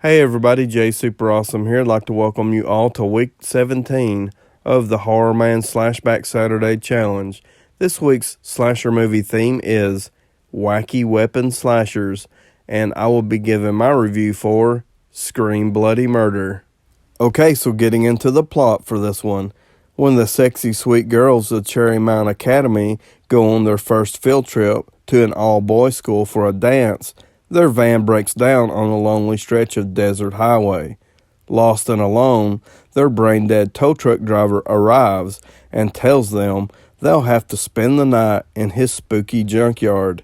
Hey everybody, Jay Super Awesome here. I'd like to welcome you all to week 17 of the TheHORRORman's SlashBack Saturday Challenge. This week's slasher movie theme is Wacky Weapon Slashers, and I will be giving my review for Scream Bloody Murder. Okay, so getting into the plot for this one. When the sexy sweet girls of Cherrymount Academy go on their first field trip to an all-boys school for a dance, their van breaks down on a lonely stretch of desert highway. Lost and alone, their brain-dead tow truck driver arrives and tells them they'll have to spend the night in his spooky junkyard.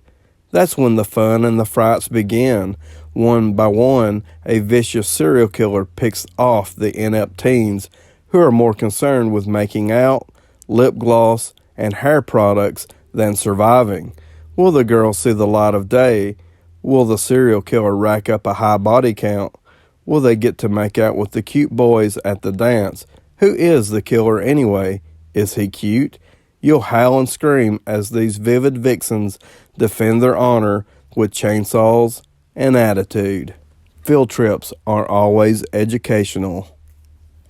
That's when the fun and the frights begin. One by one, a vicious serial killer picks off the inept teens who are more concerned with making out, lip gloss, and hair products than surviving. Will the girls see the light of day? Will the serial killer rack up a high body count? Will they get to make out with the cute boys at the dance? Who is the killer anyway? Is he cute? You'll howl and scream as these vivid vixens defend their honor with chainsaws and attitude. Field trips are always educational.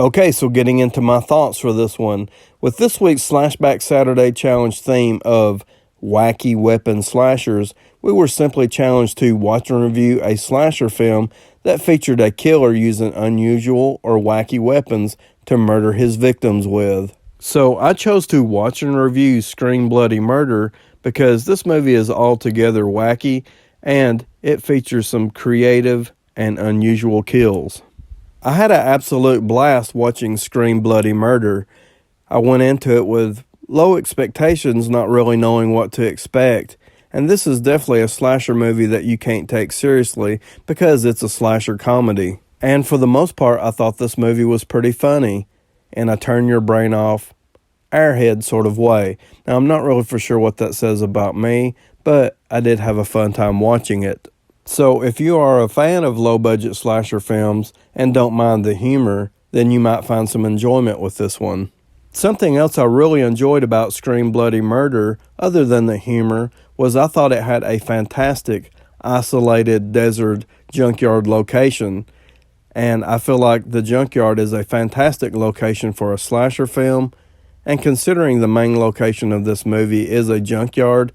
Okay, so getting into my thoughts for this one. With this week's SlashBack Saturday Challenge theme of Wacky Weapon Slashers, we were simply challenged to watch and review a slasher film that featured a killer using unusual or wacky weapons to murder his victims with. So I chose to watch and review Scream Bloody Murder because this movie is altogether wacky and it features some creative and unusual kills. I had an absolute blast watching Scream Bloody Murder. I went into it with low expectations, not really knowing what to expect. And this is definitely a slasher movie that you can't take seriously because it's a slasher comedy. And for the most part, I thought this movie was pretty funny in a turn your brain off, airhead sort of way. Now, I'm not really for sure what that says about me, but I did have a fun time watching it. So if you are a fan of low-budget slasher films and don't mind the humor, then you might find some enjoyment with this one. Something else I really enjoyed about Scream Bloody Murder, other than the humor, was I thought it had a fantastic, isolated desert junkyard location. And I feel like the junkyard is a fantastic location for a slasher film. And considering the main location of this movie is a junkyard,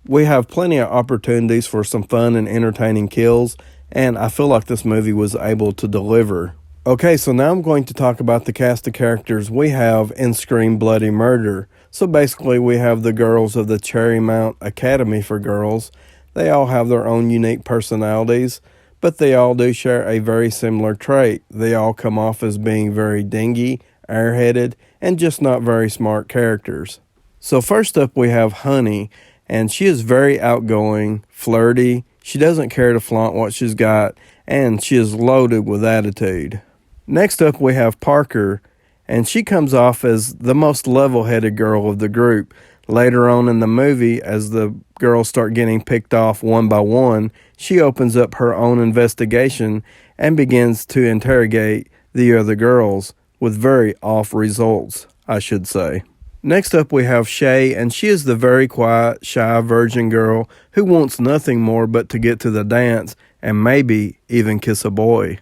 we have plenty of opportunities for some fun and entertaining kills. And I feel like this movie was able to deliver. Okay, so now I'm going to talk about the cast of characters we have in Scream Bloody Murder. So basically we have the girls of the Cherrymount Academy for Girls. They all have their own unique personalities, but they all do share a very similar trait. They all come off as being very dingy, airheaded, and just not very smart characters. So first up we have Honey, and she is very outgoing, flirty. She doesn't care to flaunt what she's got, and she is loaded with attitude. Next up we have Parker, and she comes off as the most level-headed girl of the group. Later on in the movie, as the girls start getting picked off one by one, she opens up her own investigation and begins to interrogate the other girls, with very off results, I should say. Next up we have Shae, and she is the very quiet, shy virgin girl who wants nothing more but to get to the dance and maybe even kiss a boy.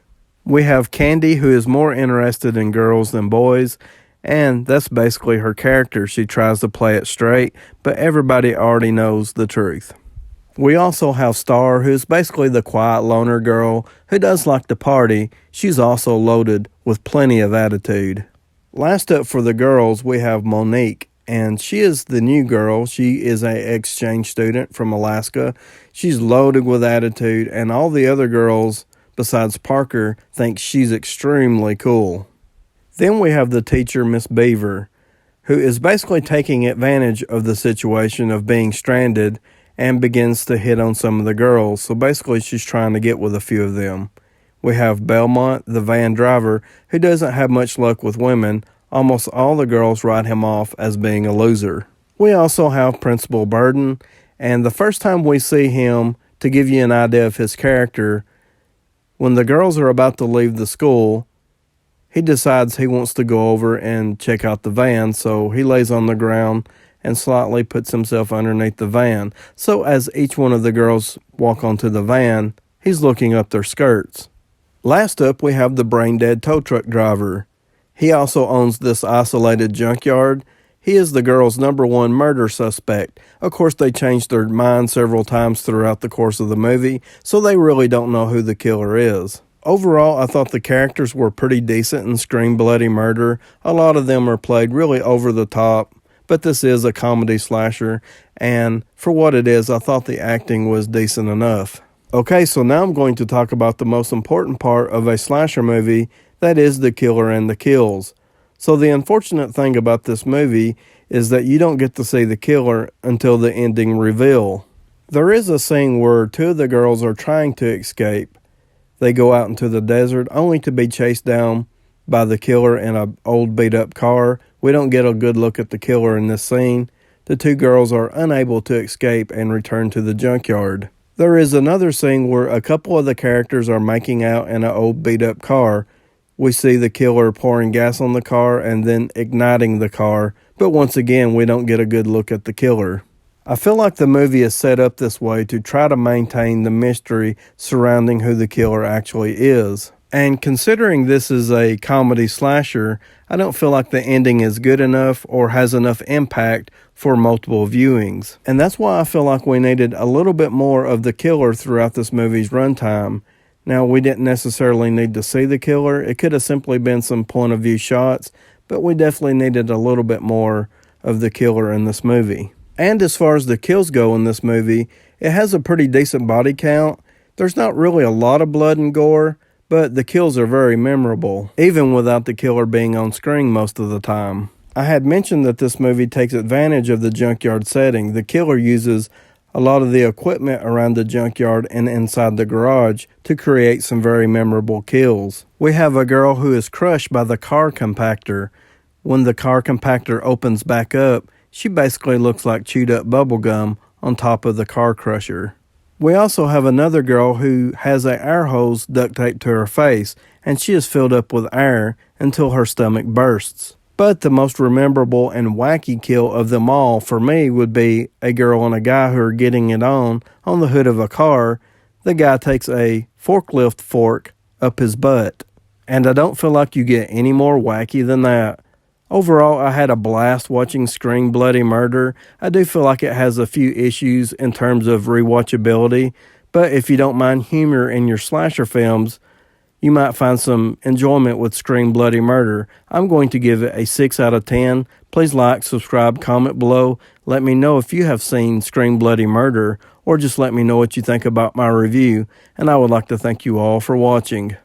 We have Candy, who is more interested in girls than boys, and that's basically her character. She tries to play it straight, but everybody already knows the truth. We also have Star, who is basically the quiet loner girl who does like to party. She's also loaded with plenty of attitude. Last up for the girls, we have Monique, and she is the new girl. She is an exchange student from Alaska. She's loaded with attitude, and all the other girls besides Parker think she's extremely cool. Then we have the teacher, Miss Beaver, who is basically taking advantage of the situation of being stranded and begins to hit on some of the girls. So basically she's trying to get with a few of them. We have Belmont, the van driver, who doesn't have much luck with women. Almost all the girls write him off as being a loser. We also have Principal Burden, and the first time we see him, to give you an idea of his character, when the girls are about to leave the school, he decides he wants to go over and check out the van, so he lays on the ground and slightly puts himself underneath the van. So as each one of the girls walk onto the van, he's looking up their skirts. Last up, we have the brain-dead tow truck driver. He also owns this isolated junkyard. He is the girl's #1 murder suspect. Of course, they changed their mind several times throughout the course of the movie, so they really don't know who the killer is. Overall, I thought the characters were pretty decent in Scream Bloody Murder. A lot of them are played really over the top, but this is a comedy slasher, and for what it is, I thought the acting was decent enough. Okay, so now I'm going to talk about the most important part of a slasher movie, that is the killer and the kills. So the unfortunate thing about this movie is that you don't get to see the killer until the ending reveal. There is a scene where 2 of the girls are trying to escape. They go out into the desert only to be chased down by the killer in an old beat-up car. We don't get a good look at the killer in this scene. The 2 girls are unable to escape and return to the junkyard. There is another scene where a couple of the characters are making out in an old beat-up car. We see the killer pouring gas on the car and then igniting the car, but once again, we don't get a good look at the killer. I feel like the movie is set up this way to try to maintain the mystery surrounding who the killer actually is. And considering this is a comedy slasher, I don't feel like the ending is good enough or has enough impact for multiple viewings. And that's why I feel like we needed a little bit more of the killer throughout this movie's runtime. Now, we didn't necessarily need to see the killer. It could have simply been some point of view shots, but we definitely needed a little bit more of the killer in this movie. And as far as the kills go in this movie, it has a pretty decent body count. There's not really a lot of blood and gore, but the kills are very memorable, even without the killer being on screen most of the time. I had mentioned that this movie takes advantage of the junkyard setting. The killer uses a lot of the equipment around the junkyard and inside the garage to create some very memorable kills. We have a girl who is crushed by the car compactor. When the car compactor opens back up, she basically looks like chewed up bubble gum on top of the car crusher. We also have another girl who has an air hose duct taped to her face, and she is filled up with air until her stomach bursts. But the most memorable and wacky kill of them all for me would be a girl and a guy who are getting it on the hood of a car. The guy takes a forklift fork up his butt. And I don't feel like you get any more wacky than that. Overall, I had a blast watching Scream Bloody Murder. I do feel like it has a few issues in terms of rewatchability, but if you don't mind humor in your slasher films, you might find some enjoyment with Scream Bloody Murder. I'm going to give it a 6 out of 10. Please like, subscribe, comment below. Let me know if you have seen Scream Bloody Murder, or just let me know what you think about my review, and I would like to thank you all for watching.